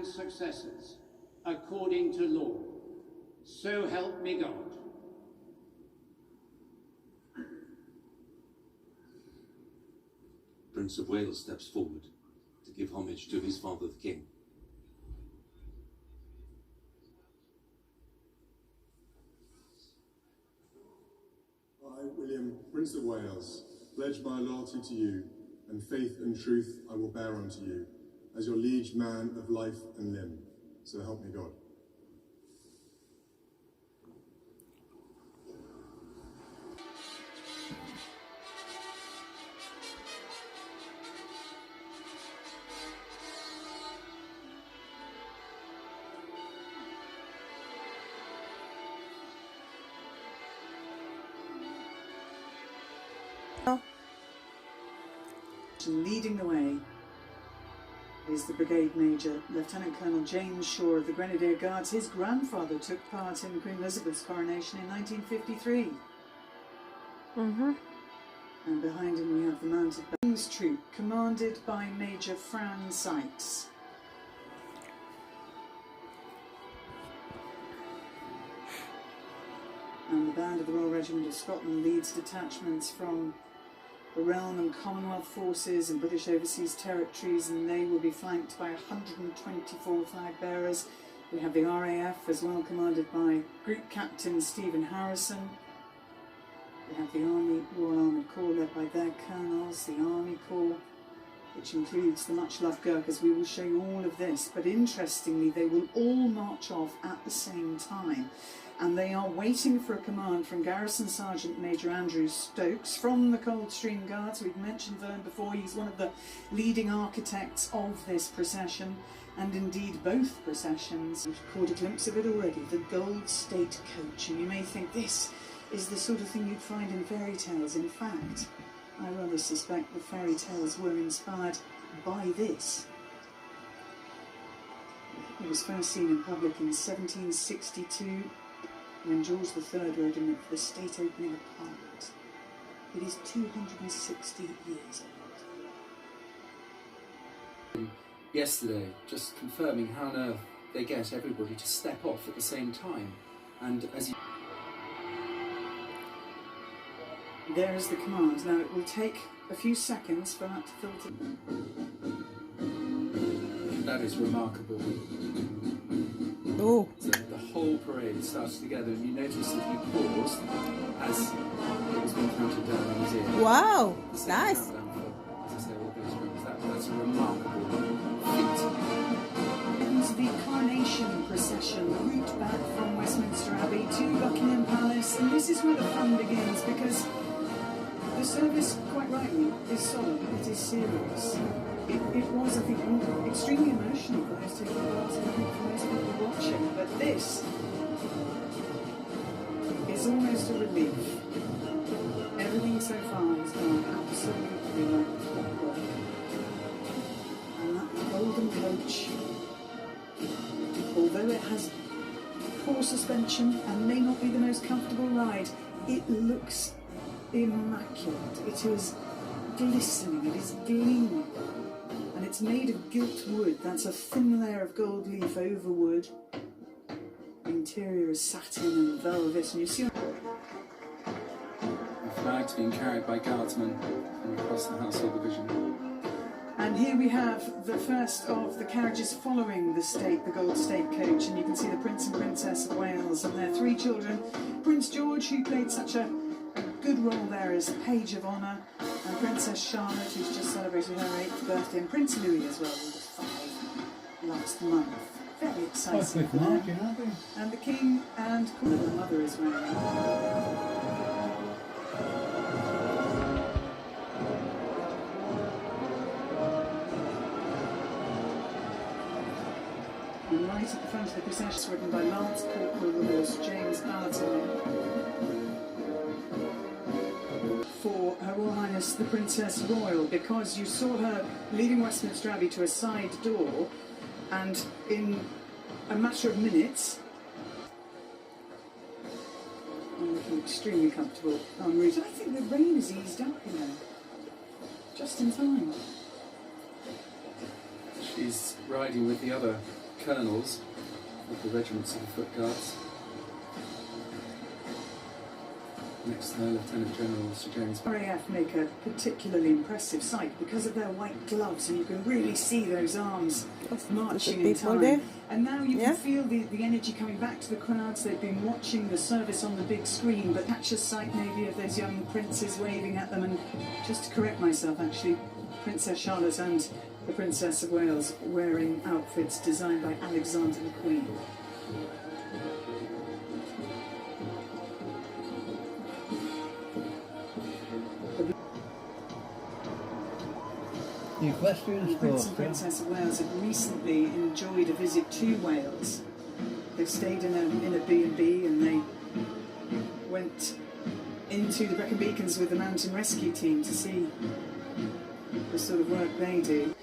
and successors, according to law. So help me God. Prince of Wales steps forward to give homage to his father, the King. I, William, Prince of Wales, pledge my loyalty to you, and faith and truth I will bear unto you, as your liege man of life and limb. So help me God. Leading the way is the Brigade Major, Lieutenant Colonel James Shaw of the Grenadier Guards. His grandfather took part in Queen Elizabeth's coronation in 1953. And behind him we have the Mounted King's Troop, commanded by Major Fran Sykes. And the Band of the Royal Regiment of Scotland leads detachments from the Realm and Commonwealth forces and British Overseas Territories, and they will be flanked by 124 flag bearers. We have the RAF as well, commanded by Group Captain Stephen Harrison. We have the Army Royal Armoured Corps led by their colonels, the Army Corps, which includes the much-loved Gurkhas. We will show you all of this, but interestingly they will all march off at the same time. And they are waiting for a command from Garrison Sergeant Major Andrew Stokes from the Coldstream Guards. We've mentioned Vern before. He's one of the leading architects of this procession, and indeed both processions. We've caught a glimpse of it already, the Gold State Coach. And you may think this is the sort of thing you'd find in fairy tales. In fact, I rather suspect the fairy tales were inspired by this. It was first seen in public in 1762. when George III rode in it for the state opening of Parliament. It is 260 years old. Yesterday, just confirming how on earth they get everybody to step off at the same time. And as you... There is the command. Now it will take a few seconds for that to filter. That is remarkable. Oh. So the whole parade starts together, and you notice that he paused as it was being counted down in his ear. Wow, So nice. countdown for, as I say, all those rooms. That's a remarkable feat. It was the coronation procession, the route back from Westminster Abbey to Buckingham Palace, and this is where the fun begins, because the service, quite rightly, is solemn, it is serious. It was, I think, extremely emotional for those taking part in it, for most people watching, but this is almost a relief. Everything so far has gone absolutely like clockwork. And that golden coach, although it has poor suspension and may not be the most comfortable ride, it looks immaculate. It is glistening, it is gleaming. And it's made of gilt wood. That's a thin layer of gold leaf over wood. The interior is satin and velvet, and you see... The flag's being carried by guardsmen from across the household division. And here we have the first of the carriages following the Gold State Coach, and you can see the Prince and Princess of Wales and their three children. Prince George, who played such a good role there as Page of Honour, and Princess Charlotte, who's just celebrated her 8th birthday, and Prince Louis as well, who was 5 last month. Very exciting for them. And the King and Queen, the mother is wearing. And right at the front of the procession, written by Lance Corporal of the Horse, James Allerton. For Her Royal Highness the Princess Royal, because you saw her leading Westminster Abbey to a side door, and in a matter of minutes, I'm looking extremely comfortable en route. I think the rain has eased up, you know, just in time. She's riding with the other colonels of the regiments of the Foot Guards. Next to Lieutenant General Sir James. RAF make a particularly impressive sight because of their white gloves, and you can really see those arms marching in time. And now you can feel the energy coming back to the crowds. They've been watching the service on the big screen, but catch a sight maybe of those young princes waving at them. And just to correct myself, actually, Princess Charlotte and the Princess of Wales wearing outfits designed by Alexander the Queen. The equestrian Prince and Princess of Wales have recently enjoyed a visit to Wales. They stayed in a B&B and they went into the Brecon Beacons with the mountain rescue team to see the sort of work they do.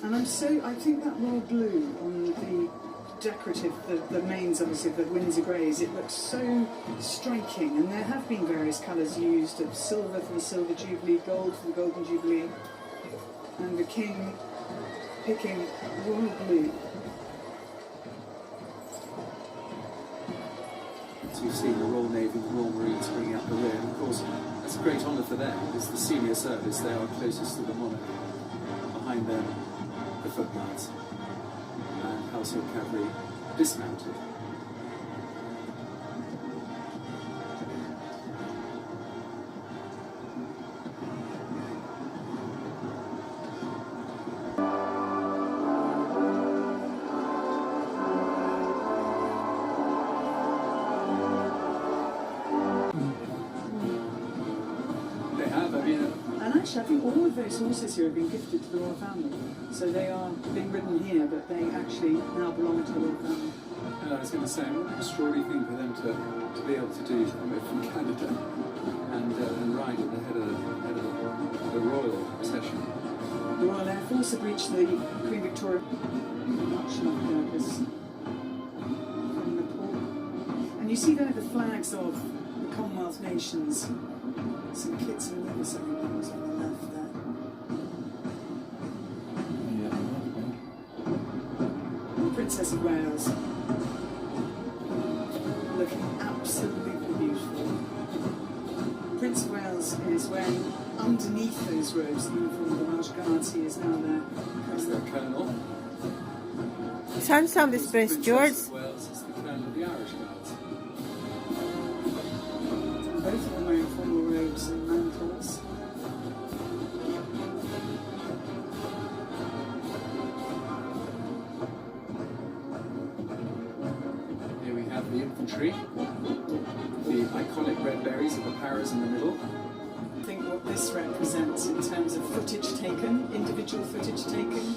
And I think that royal blue on the decorative, the mains obviously of the Windsor Greys, it looks so striking, and there have been various colours used of silver for the Silver Jubilee, gold for the Golden Jubilee, and the King picking royal blue. So you've seen the Royal Navy and the Royal Marines bringing up the rear, and of course that's a great honour for them. It's the senior service, they are closest to the monarch. Behind them, the Foot Guards and Household Cavalry dismounted. And actually, I think all of those horses here have been gifted to the royal family. So they are being ridden here, but they actually now belong to the royal family. And I was going to say, what an extraordinary thing for them to be able to do, from Canada and ride at the head of the royal procession. The Royal Air Force have reached the Queen Victoria production of purpose from the port. And you see there the flags of the Commonwealth nations. Some kids in the other side on the left there. Princess of Wales, looking absolutely beautiful. Prince of Wales is wearing underneath those robes the uniform of the Welsh Guards. He is now there. That's their colonel. Sounds on this Prince George. Princess of Wales is the colonel of the Irish Guards. Both of them wearing formal robes and mantles. Here we have the infantry, the iconic red berries of the Paras in the middle. I think what this represents in terms of footage taken, individual footage taken,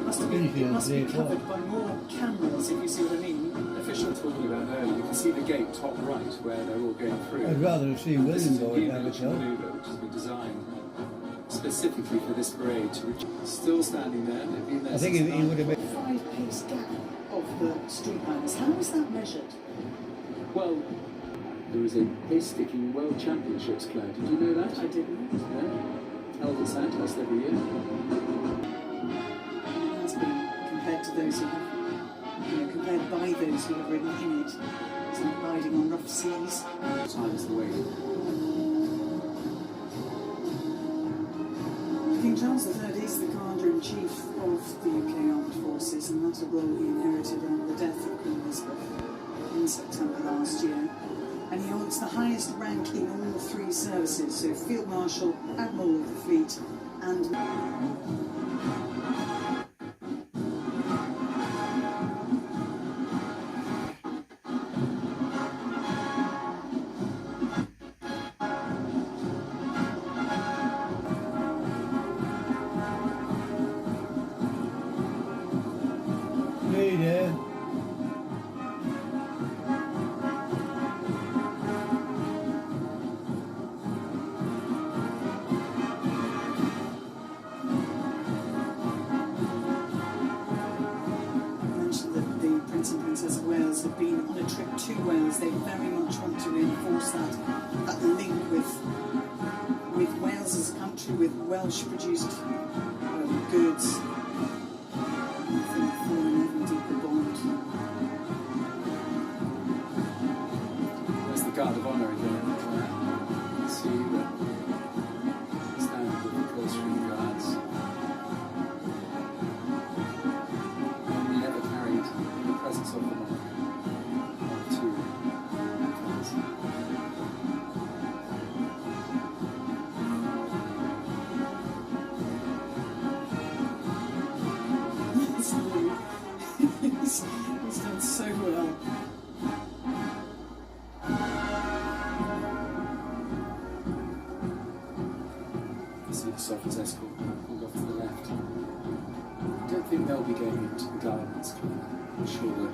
it must be covered by more cameras, if you see what I mean. Official talking about earlier, you can see the gate top right where they're all going through. I'd rather have seen This is William a go new and have a military go. manoeuvre which has been designed specifically for this parade. Still standing there, they've been there I think since he would have been. 5-pace gap of the street liners. How is that measured? Well, there is a pace sticking world championships, Claire. Did you know that? I didn't. No? Held at Sandhurst every year. It has been compared to those who have, compared by those who have ridden in it. It's like riding on rough seas. Time is the way. King Charles III is the Commander-in-Chief of the UK Armed Forces, and that's a role he inherited on the death of Queen Elizabeth in September last year. And he holds the highest rank in all three services, so Field Marshal, Admiral of the Fleet, and Leader. with Welsh produced goods. I think form an even deeper bond. There's the guard of honour again. You can see the stand with the Coldstream Guards. Only ever carried the presence of the monarch. Two colours. He's done so well. See the Sovereign's escort pulled off to the left. I don't think they'll be going into the gardens. I'm sure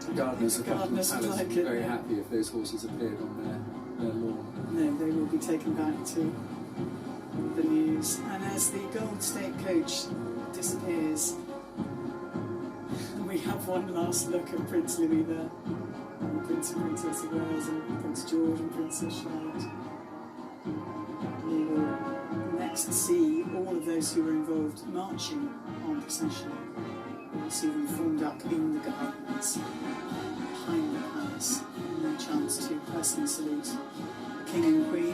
the gardeners of Buckingham Gardeners would Palace like would be it, very yeah. happy if those horses appeared on their lawn. No, they will be taken back to the news. And as the gold state coach disappears, we have one last look at Prince Louis there, and Prince and Princess of Wales, and Prince George and Princess Charlotte. We will next see all of those who were involved marching on procession. We will see them formed up in the gardens behind the palace, and their chance to personally salute the King and Queen.